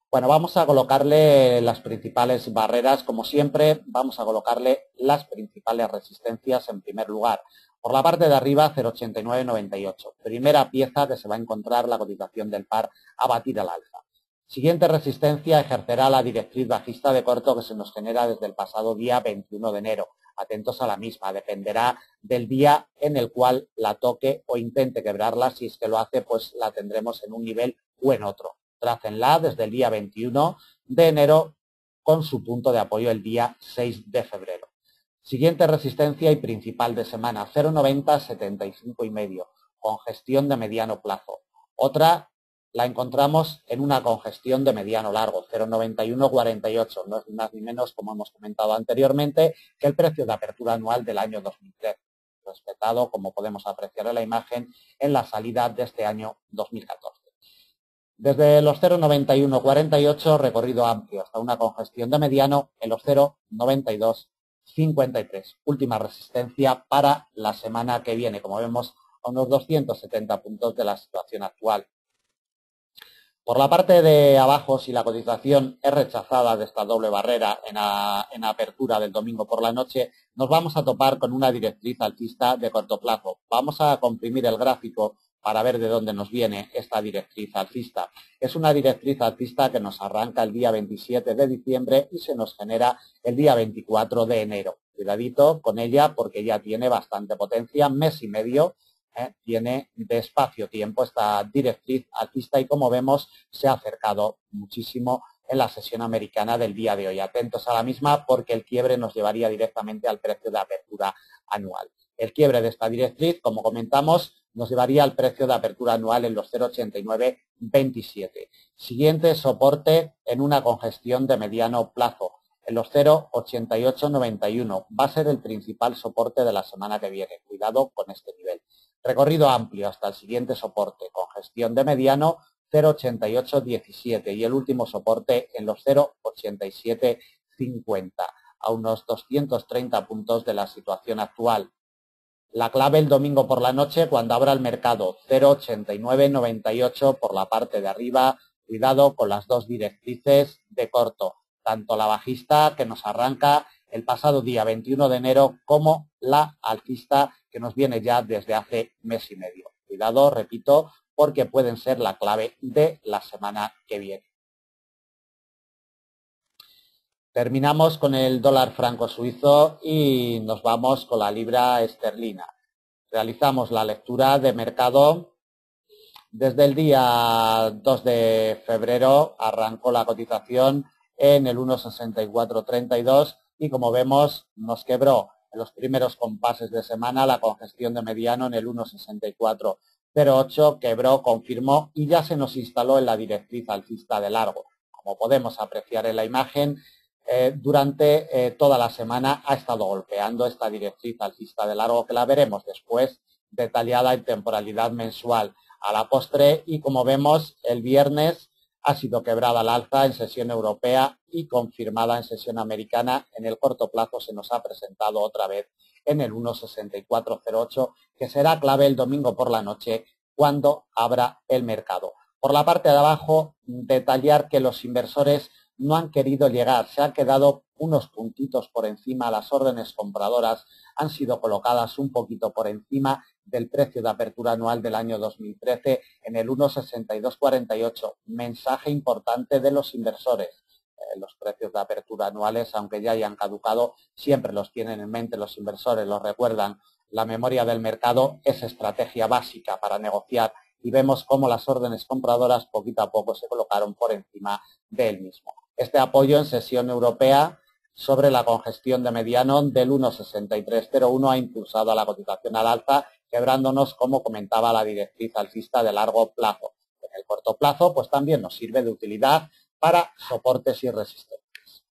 [SPEAKER 1] Bueno, vamos a colocarle las principales barreras, como siempre, vamos a colocarle las principales resistencias en primer lugar. Por la parte de arriba, 0,8998, primera pieza que se va a encontrar la cotización del par a batir al alza. Siguiente resistencia ejercerá la directriz bajista de corto que se nos genera desde el pasado día 21 de enero. atentos a la misma. Dependerá del día en el cual la toque o intente quebrarla. Si es que lo hace, pues la tendremos en un nivel o en otro. Trácenla desde el día 21 de enero con su punto de apoyo el día 6 de febrero. Siguiente resistencia y principal de semana, 0,90, 75,5, congestión de mediano plazo. Otra la encontramos en una congestión de mediano largo, 0,91, 48, no es ni más ni menos, como hemos comentado anteriormente, que el precio de apertura anual del año 2013, respetado, como podemos apreciar en la imagen, en la salida de este año 2014. Desde los 0,91,48, recorrido amplio hasta una congestión de mediano en los 0,92,53. Última resistencia para la semana que viene, como vemos, a unos 270 puntos de la situación actual. Por la parte de abajo, si la cotización es rechazada de esta doble barrera en apertura del domingo por la noche, nos vamos a topar con una directriz alcista de corto plazo. Vamos a comprimir el gráfico para ver de dónde nos viene esta directriz alcista. Es una directriz alcista que nos arranca el día 27 de diciembre y se nos genera el día 24 de enero. Cuidadito con ella porque ya tiene bastante potencia, mes y medio. Tiene de espacio-tiempo esta directriz alcista y, como vemos, se ha acercado muchísimo en la sesión americana del día de hoy. Atentos a la misma porque el quiebre nos llevaría directamente al precio de apertura anual. El quiebre de esta directriz, como comentamos, nos llevaría al precio de apertura anual en los 0,8927. Siguiente soporte en una congestión de mediano plazo, en los 0,8891. Va a ser el principal soporte de la semana que viene. Cuidado con este nivel. Recorrido amplio hasta el siguiente soporte, congestión de mediano, 0,8817 y el último soporte en los 0,8750, a unos 230 puntos de la situación actual. La clave el domingo por la noche cuando abra el mercado, 0,8998 por la parte de arriba. Cuidado con las dos directrices de corto, tanto la bajista que nos arranca el pasado día 21 de enero como la alcista que nos viene ya desde hace mes y medio. Cuidado, repito, porque pueden ser la clave de la semana que viene. Terminamos con el dólar franco suizo y nos vamos con la libra esterlina. Realizamos la lectura de mercado. Desde el día 2 de febrero arrancó la cotización en el 1,6432 y, como vemos, nos quebró en los primeros compases de semana la congestión de mediano en el 1,6408, quebró, confirmó y ya se nos instaló en la directriz alcista de largo. Como podemos apreciar en la imagen, durante toda la semana ha estado golpeando esta directriz alcista de largo, que la veremos después detallada en temporalidad mensual a la postre, y como vemos el viernes ha sido quebrada al alza en sesión europea y confirmada en sesión americana. En el corto plazo se nos ha presentado otra vez en el 1,6408, que será clave el domingo por la noche cuando abra el mercado. Por la parte de abajo, detallar que los inversores no han querido llegar, se han quedado unos puntitos por encima, las órdenes compradoras han sido colocadas un poquito por encima del precio de apertura anual del año 2013 en el 1,6248. Mensaje importante de los inversores. Los precios de apertura anuales, aunque ya hayan caducado, siempre los tienen en mente los inversores, los recuerdan. La memoria del mercado es estrategia básica para negociar y vemos cómo las órdenes compradoras poquito a poco se colocaron por encima del mismo. Este apoyo en sesión europea sobre la congestión de mediano del 1,6301 ha impulsado a la cotización al alza, quebrándonos, como comentaba, la directriz alcista de largo plazo. En el corto plazo, pues también nos sirve de utilidad para soportes y resistencias.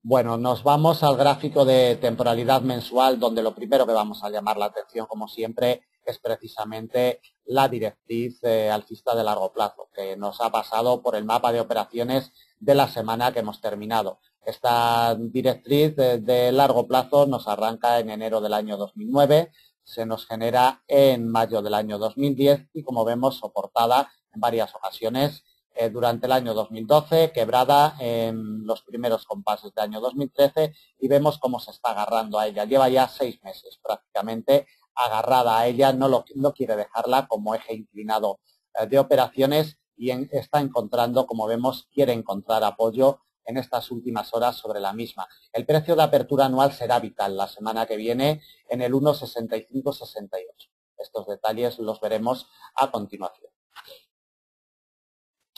[SPEAKER 1] Bueno, nos vamos al gráfico de temporalidad mensual, donde lo primero que vamos a llamar la atención, como siempre, es precisamente la directriz alcista de largo plazo, que nos ha pasado por el mapa de operaciones de la semana que hemos terminado. Esta directriz de largo plazo nos arranca en enero del año 2009, se nos genera en mayo del año 2010 y, como vemos, soportada en varias ocasiones durante el año 2012, quebrada en los primeros compases del año 2013 y vemos cómo se está agarrando a ella. Lleva ya 6 meses prácticamente agarrada a ella, no quiere dejarla como eje inclinado de operaciones y está encontrando, como vemos, quiere encontrar apoyo en estas últimas horas sobre la misma. El precio de apertura anual será vital la semana que viene en el 1,6568. Estos detalles los veremos a continuación.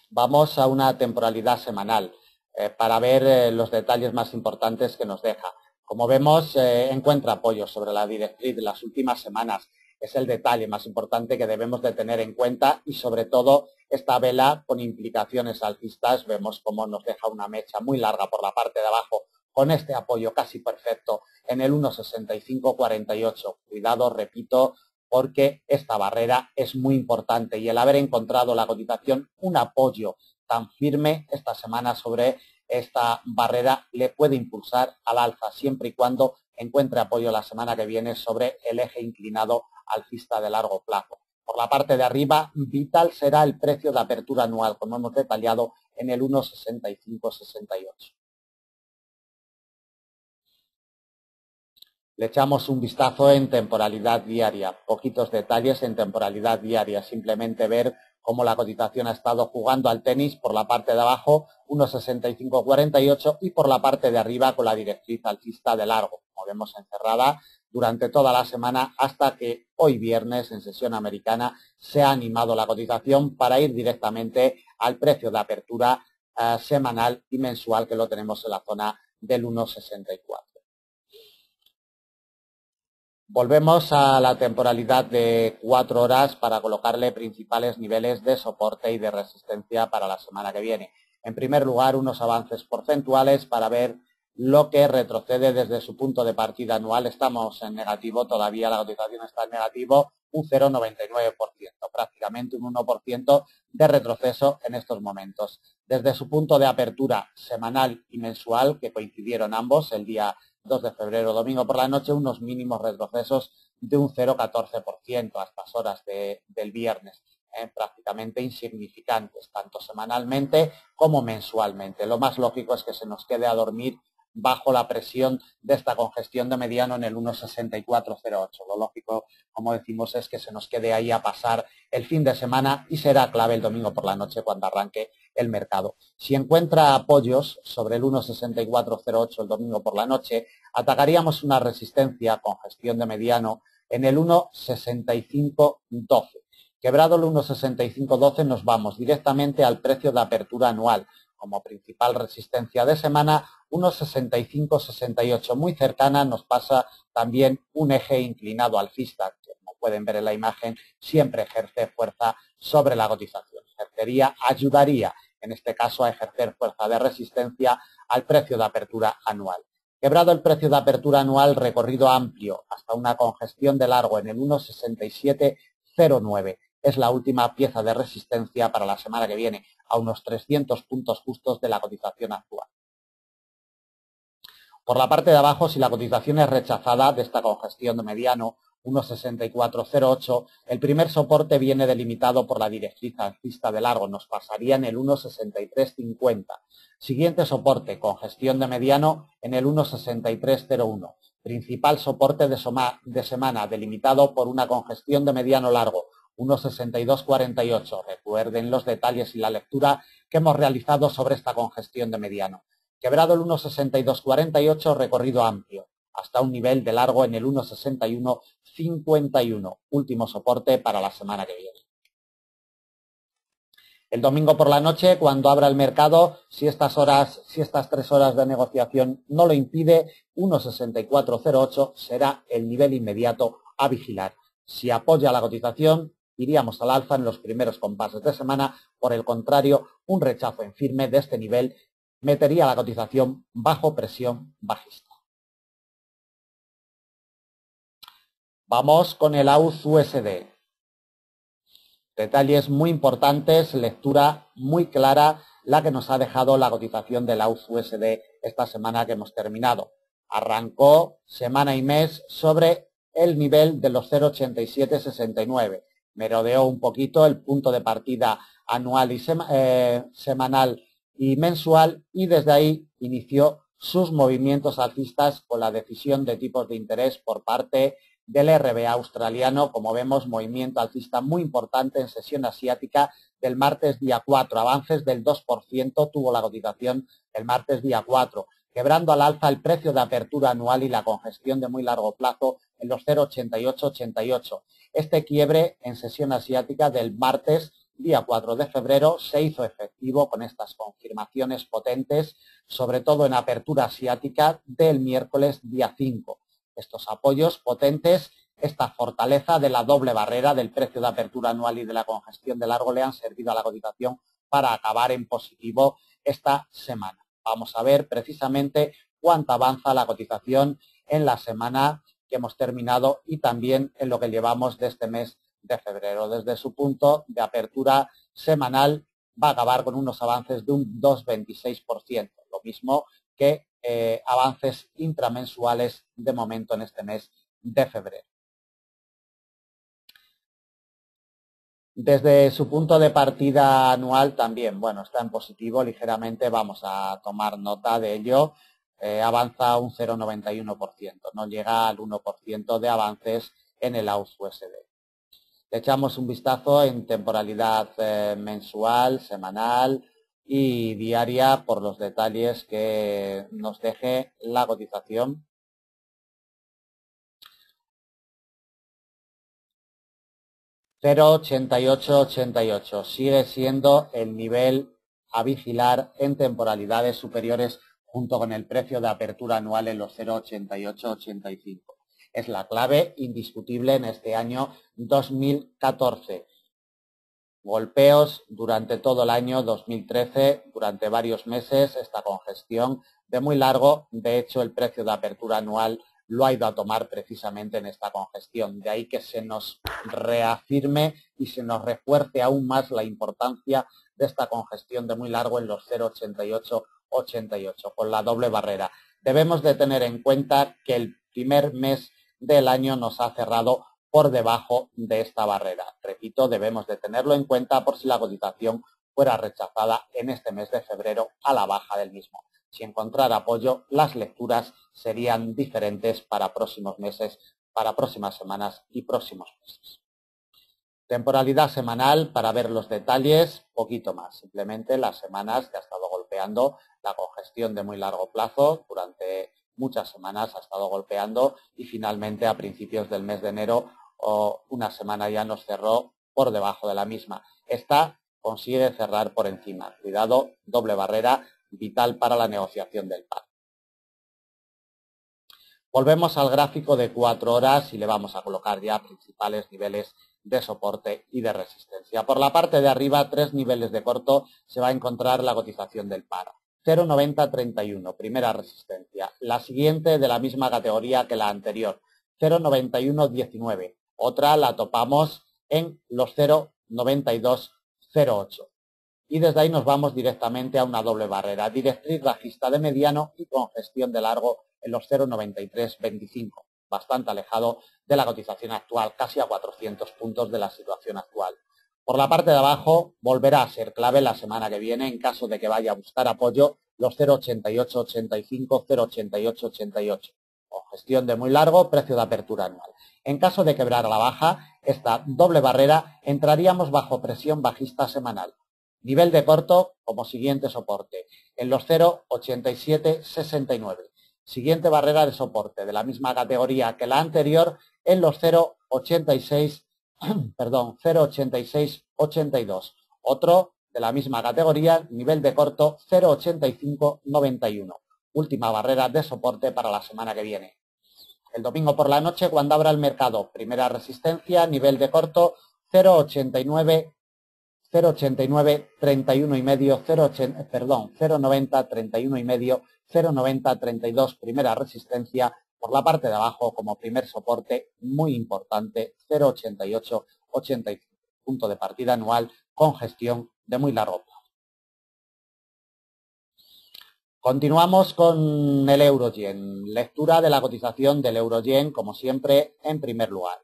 [SPEAKER 1] Vamos a una temporalidad semanal para ver los detalles más importantes que nos deja. Como vemos, encuentra apoyo sobre la directriz de las últimas semanas. Es el detalle más importante que debemos de tener en cuenta y sobre todo esta vela con implicaciones alcistas. Vemos cómo nos deja una mecha muy larga por la parte de abajo con este apoyo casi perfecto en el 1,6548. Cuidado, repito, porque esta barrera es muy importante y el haber encontrado la cotización un apoyo tan firme esta semana sobre esta barrera le puede impulsar al alza siempre y cuando encuentre apoyo la semana que viene sobre el eje inclinado alcista de largo plazo. Por la parte de arriba, vital será el precio de apertura anual, como hemos detallado en el 1,6568. Le echamos un vistazo en temporalidad diaria, poquitos detalles en temporalidad diaria, simplemente ver cómo la cotización ha estado jugando al tenis por la parte de abajo 1,6548 y por la parte de arriba con la directriz alcista de largo, como vemos encerrada durante toda la semana hasta que hoy viernes en sesión americana se ha animado la cotización para ir directamente al precio de apertura semanal y mensual que lo tenemos en la zona del 1,64. Volvemos a la temporalidad de 4 horas para colocarle principales niveles de soporte y de resistencia para la semana que viene. En primer lugar, unos avances porcentuales para ver lo que retrocede desde su punto de partida anual. Estamos en negativo, todavía la cotización está en negativo, un 0,99%, prácticamente un 1% de retroceso en estos momentos. Desde su punto de apertura semanal y mensual, que coincidieron ambos el día 2 de febrero, domingo por la noche, unos mínimos retrocesos de un 0,14% a estas horas del viernes, prácticamente insignificantes, tanto semanalmente como mensualmente. Lo más lógico es que se nos quede a dormir bajo la presión de esta congestión de mediano en el 1,6408. Lo lógico, como decimos, es que se nos quede ahí a pasar el fin de semana y será clave el domingo por la noche cuando arranque el mercado. Si encuentra apoyos sobre el 1,6408 el domingo por la noche, atacaríamos una resistencia con gestión de mediano en el 1,6512. Quebrado el 1,6512 nos vamos directamente al precio de apertura anual como principal resistencia de semana, 1,6568. Muy cercana nos pasa también un eje inclinado alcista, que como pueden ver en la imagen, siempre ejerce fuerza sobre la cotización. Ayudaría en este caso a ejercer fuerza de resistencia al precio de apertura anual. Quebrado el precio de apertura anual, recorrido amplio hasta una congestión de largo en el 1,6709. Es la última pieza de resistencia para la semana que viene, a unos 300 puntos justos de la cotización actual. Por la parte de abajo, si la cotización es rechazada de esta congestión de mediano, 1,6408, el primer soporte viene delimitado por la directriz alcista de largo, nos pasaría en el 1,6350. Siguiente soporte, congestión de mediano, en el 1,6301. Principal soporte de semana, delimitado por una congestión de mediano largo, 1,6248. Recuerden los detalles y la lectura que hemos realizado sobre esta congestión de mediano. Quebrado el 1,6248, recorrido amplio, hasta un nivel de largo en el 1,6151. Último soporte para la semana que viene. El domingo por la noche, cuando abra el mercado, si estas 3 horas de negociación no lo impide, 1,6408 será el nivel inmediato a vigilar. Si apoya la cotización, iríamos al alza en los primeros compases de semana. Por el contrario, un rechazo en firme de este nivel metería la cotización bajo presión bajista. Vamos con el AUD-USD. Detalles muy importantes, lectura muy clara, la que nos ha dejado la cotización del AUD-USD esta semana que hemos terminado. Arrancó semana y mes sobre el nivel de los 0,8769. Merodeó un poquito el punto de partida anual y semanal y mensual y desde ahí inició sus movimientos alcistas con la decisión de tipos de interés por parte del RBA australiano. Como vemos, movimiento alcista muy importante en sesión asiática del martes día 4. Avances del 2% tuvo la cotización el martes día 4, quebrando al alza el precio de apertura anual y la congestión de muy largo plazo en los 0,8888. Este quiebre en sesión asiática del martes día 4 de febrero se hizo efectivo con estas confirmaciones potentes, sobre todo en apertura asiática del miércoles día 5. Estos apoyos potentes, esta fortaleza de la doble barrera del precio de apertura anual y de la congestión de largo le han servido a la cotización para acabar en positivo esta semana. Vamos a ver precisamente cuánto avanza la cotización en la semana que hemos terminado y también en lo que llevamos de este mes de febrero. Desde su punto de apertura semanal va a acabar con unos avances de un 2,26%, lo mismo que avances intramensuales de momento en este mes de febrero. Desde su punto de partida anual también, bueno, está en positivo ligeramente, vamos a tomar nota de ello, avanza un 0,91%, no llega al 1% de avances en el AUS-USD. Le echamos un vistazo en temporalidad mensual, semanal y diaria por los detalles que nos deje la cotización. $0,8888 sigue siendo el nivel a vigilar en temporalidades superiores junto con el precio de apertura anual en los 0,8885. Es la clave indiscutible en este año 2014. Golpeos durante todo el año 2013, durante varios meses, esta congestión de muy largo. De hecho, el precio de apertura anual lo ha ido a tomar precisamente en esta congestión. De ahí que se nos reafirme y se nos refuerce aún más la importancia de esta congestión de muy largo en los 0,8888, con la doble barrera. Debemos de tener en cuenta que el primer mes del año nos ha cerrado por debajo de esta barrera. Repito, debemos de tenerlo en cuenta por si la cotización fuera rechazada en este mes de febrero a la baja del mismo. Si encontrara apoyo, las lecturas serían diferentes para próximos meses, para próximas semanas y próximos meses. Temporalidad semanal, para ver los detalles, poquito más. Simplemente las semanas que ha estado golpeando la congestión de muy largo plazo durante muchas semanas ha estado golpeando y finalmente a principios del mes de enero una semana ya nos cerró por debajo de la misma. Esta consigue cerrar por encima. Cuidado, doble barrera vital para la negociación del par. Volvemos al gráfico de 4 horas y le vamos a colocar ya principales niveles de soporte y de resistencia. Por la parte de arriba, 3 niveles de corto, se va a encontrar la cotización del par. 0,9031, primera resistencia. La siguiente de la misma categoría que la anterior, 0,9119. Otra la topamos en los 0,9208. Y desde ahí nos vamos directamente a una doble barrera, directriz bajista de mediano y congestión de largo en los 0,9325, bastante alejado de la cotización actual, casi a 400 puntos de la situación actual. Por la parte de abajo volverá a ser clave la semana que viene en caso de que vaya a buscar apoyo los 0,8885, 0,8888. Congestión de muy largo, precio de apertura anual. En caso de quebrar a la baja, esta doble barrera, entraríamos bajo presión bajista semanal. Nivel de corto como siguiente soporte, en los 0,8769. Siguiente barrera de soporte de la misma categoría que la anterior en los 0,8682. Otro de la misma categoría, nivel de corto 0,8591. Última barrera de soporte para la semana que viene. El domingo por la noche, cuando abra el mercado, primera resistencia, nivel de corto 0,89 h,31 y medio, 0,90, 31 y medio, 0,90, 32, primera resistencia. Por la parte de abajo, como primer soporte, muy importante, 0,88, 85. Punto de partida anual con gestión de muy largo plazo. Continuamos con el euro-yen. Lectura de la cotización del euro-yen, como siempre, en primer lugar.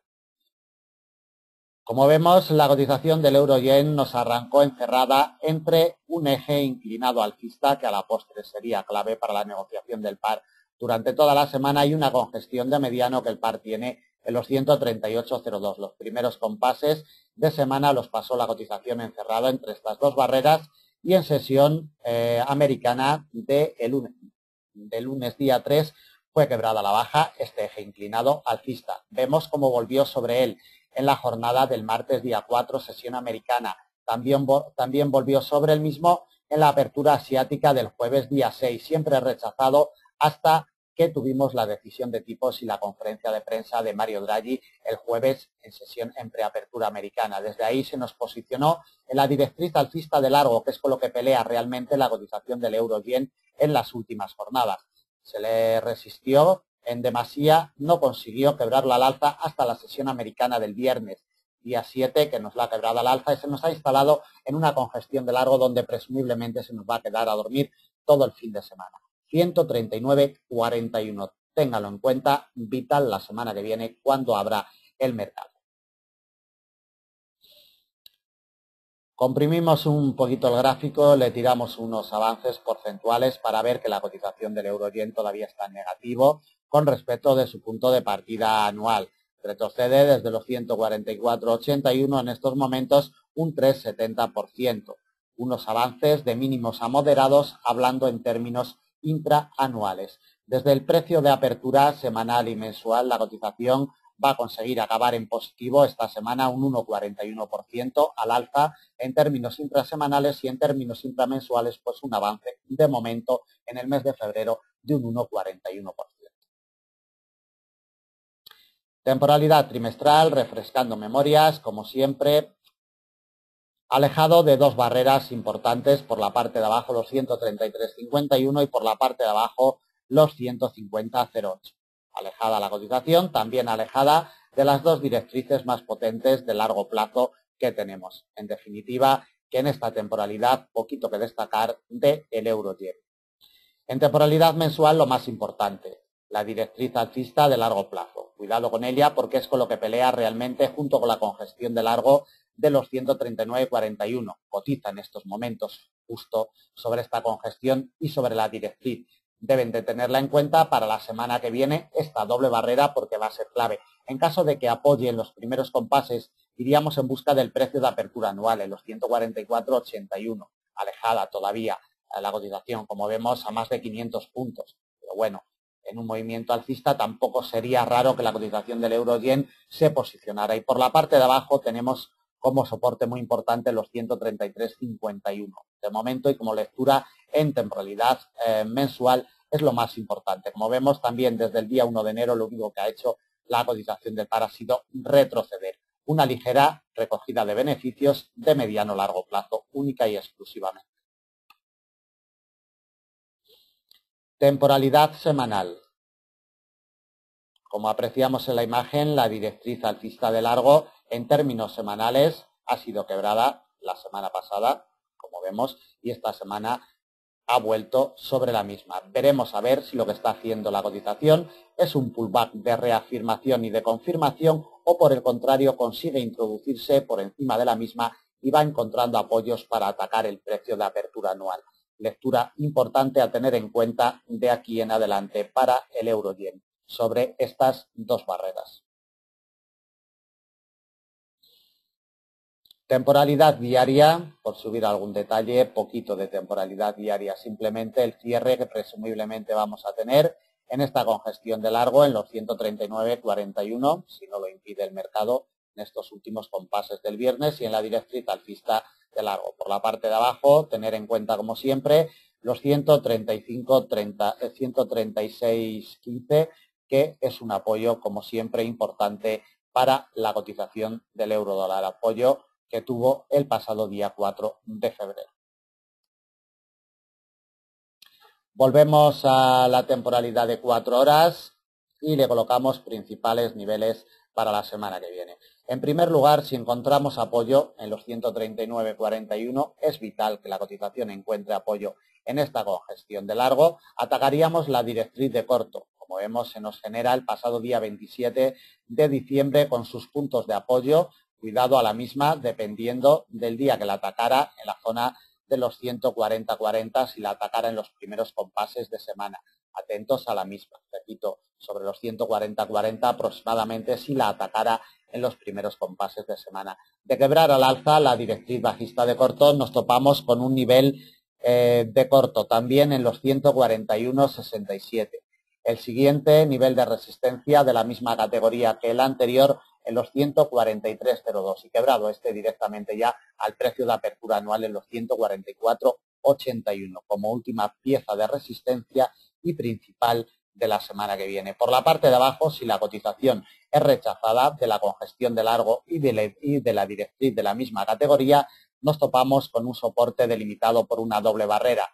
[SPEAKER 1] Como vemos, la cotización del euro-yen nos arrancó encerrada entre un eje inclinado alcista, que a la postre sería clave para la negociación del par durante toda la semana, y una congestión de mediano que el par tiene en los 138,02. Los primeros compases de semana los pasó la cotización encerrada entre estas dos barreras y en sesión americana de lunes día 3 fue quebrada la baja este eje inclinado alcista. Vemos cómo volvió sobre él en la jornada del martes día 4, sesión americana. También volvió sobre el mismo en la apertura asiática del jueves día 6, siempre rechazado hasta que tuvimos la decisión de tipos y la conferencia de prensa de Mario Draghi el jueves en sesión en preapertura americana. Desde ahí se nos posicionó en la directriz alcista de largo, que es con lo que pelea realmente la cotización del euro-yen en las últimas jornadas. Se le resistió en demasía, no consiguió quebrarla al alza hasta la sesión americana del viernes, día 7, que nos la ha quebrado al alza y se nos ha instalado en una congestión de largo donde presumiblemente se nos va a quedar a dormir todo el fin de semana. 139,41. Téngalo en cuenta, vital la semana que viene cuando abra el mercado. Comprimimos un poquito el gráfico, le tiramos unos avances porcentuales para ver que la cotización del euro-yen todavía está en negativo con respecto de su punto de partida anual. Retrocede desde los 144,81 en estos momentos un 3,70%. Unos avances de mínimos a moderados hablando en términos intraanuales. Desde el precio de apertura semanal y mensual, la cotización va a conseguir acabar en positivo esta semana un 1,41% al alza en términos intrasemanales y en términos intramensuales pues un avance de momento en el mes de febrero de un 1,41%. Temporalidad trimestral, refrescando memorias, como siempre, alejado de dos barreras importantes, por la parte de abajo los 133,51 y por la parte de abajo los 150,08. Alejada la cotización, también alejada de las dos directrices más potentes de largo plazo que tenemos. En definitiva, que en esta temporalidad poquito que destacar del euro-yen. En temporalidad mensual lo más importante, la directriz alcista de largo plazo. Cuidado con ella porque es con lo que pelea realmente junto con la congestión de largo de los 139,41. Cotiza en estos momentos justo sobre esta congestión y sobre la directriz. Deben de tenerla en cuenta para la semana que viene esta doble barrera porque va a ser clave. En caso de que apoye en los primeros compases, iríamos en busca del precio de apertura anual en los 144,81. Alejada todavía la cotización, como vemos, a más de 500 puntos. Pero bueno, en un movimiento alcista tampoco sería raro que la cotización del euro-yen se posicionara. Y por la parte de abajo tenemos como soporte muy importante los 133,51. De momento y como lectura en temporalidad mensual es lo más importante. Como vemos también desde el día 1 de enero lo único que ha hecho la cotización del par ha sido retroceder. Una ligera recogida de beneficios de mediano largo plazo, única y exclusivamente. Temporalidad semanal. Como apreciamos en la imagen, la directriz alcista de largo en términos semanales ha sido quebrada la semana pasada, como vemos, y esta semana ha vuelto sobre la misma. Veremos a ver si lo que está haciendo la cotización es un pullback de reafirmación y de confirmación o por el contrario consigue introducirse por encima de la misma y va encontrando apoyos para atacar el precio de apertura anual. Lectura importante a tener en cuenta de aquí en adelante para el euro-yen sobre estas dos barreras. Temporalidad diaria, por subir algún detalle, poquito de temporalidad diaria, simplemente el cierre que presumiblemente vamos a tener en esta congestión de largo en los 139,41, si no lo impide el mercado en estos últimos compases del viernes y en la directriz alcista de largo. Por la parte de abajo, tener en cuenta como siempre los 136,15, que es un apoyo como siempre importante para la cotización del euro dólar, apoyo que tuvo el pasado día 4 de febrero. Volvemos a la temporalidad de 4 horas y le colocamos principales niveles para la semana que viene. En primer lugar, si encontramos apoyo en los 139,41, es vital que la cotización encuentre apoyo en esta congestión de largo. Atacaríamos la directriz de corto. Como vemos, se nos genera el pasado día 27 de diciembre con sus puntos de apoyo. Cuidado a la misma, dependiendo del día que la atacara en la zona de los 140,40 si la atacara en los primeros compases de semana. atentos a la misma. Repito, sobre los 140.40 aproximadamente si la atacara en los primeros compases de semana. De quebrar al alza la directriz bajista de corto, nos topamos con un nivel de corto también en los 141.67. El siguiente nivel de resistencia de la misma categoría que el anterior en los 143.02 y quebrado este directamente ya al precio de apertura anual en los 144.81 como última pieza de resistencia y principal de la semana que viene. Por la parte de abajo, si la cotización es rechazada de la congestión de largo y de la directriz de la misma categoría, nos topamos con un soporte delimitado por una doble barrera,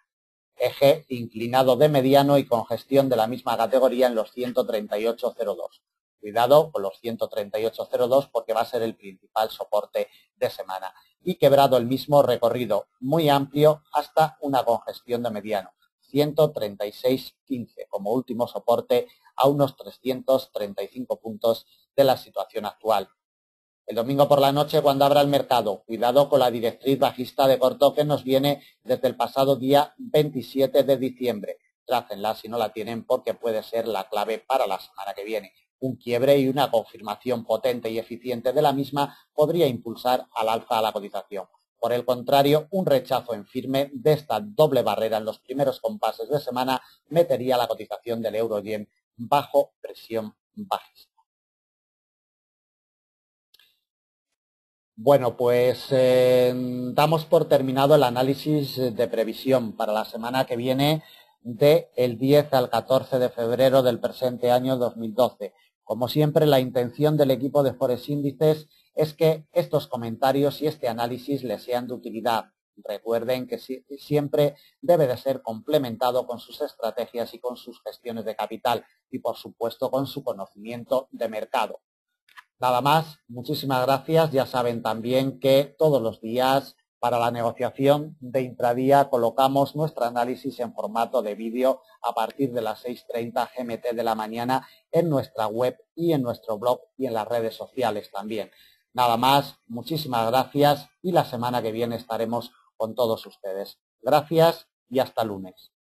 [SPEAKER 1] eje inclinado de mediano y congestión de la misma categoría en los 138.02. Cuidado con los 138.02 porque va a ser el principal soporte de semana. Y quebrado el mismo recorrido muy amplio hasta una congestión de mediano, 136.15 como último soporte a unos 335 puntos de la situación actual. El domingo por la noche cuando abra el mercado, cuidado con la directriz bajista de corto que nos viene desde el pasado día 27 de diciembre. Trácenla si no la tienen porque puede ser la clave para la semana que viene. Un quiebre y una confirmación potente y eficiente de la misma podría impulsar al alza a la cotización. Por el contrario, un rechazo en firme de esta doble barrera en los primeros compases de semana metería la cotización del euro-yen bajo presión bajista. Bueno, pues damos por terminado el análisis de previsión para la semana que viene del 10 al 14 de febrero del presente año 2012. Como siempre, la intención del equipo de Forex Índices es que estos comentarios y este análisis les sean de utilidad. Recuerden que siempre debe de ser complementado con sus estrategias y con sus gestiones de capital y, por supuesto, con su conocimiento de mercado. Nada más, muchísimas gracias. Ya saben también que todos los días para la negociación de intradía colocamos nuestro análisis en formato de vídeo a partir de las 6:30 GMT de la mañana en nuestra web y en nuestro blog y en las redes sociales también. Nada más, muchísimas gracias y la semana que viene estaremos con todos ustedes. Gracias y hasta lunes.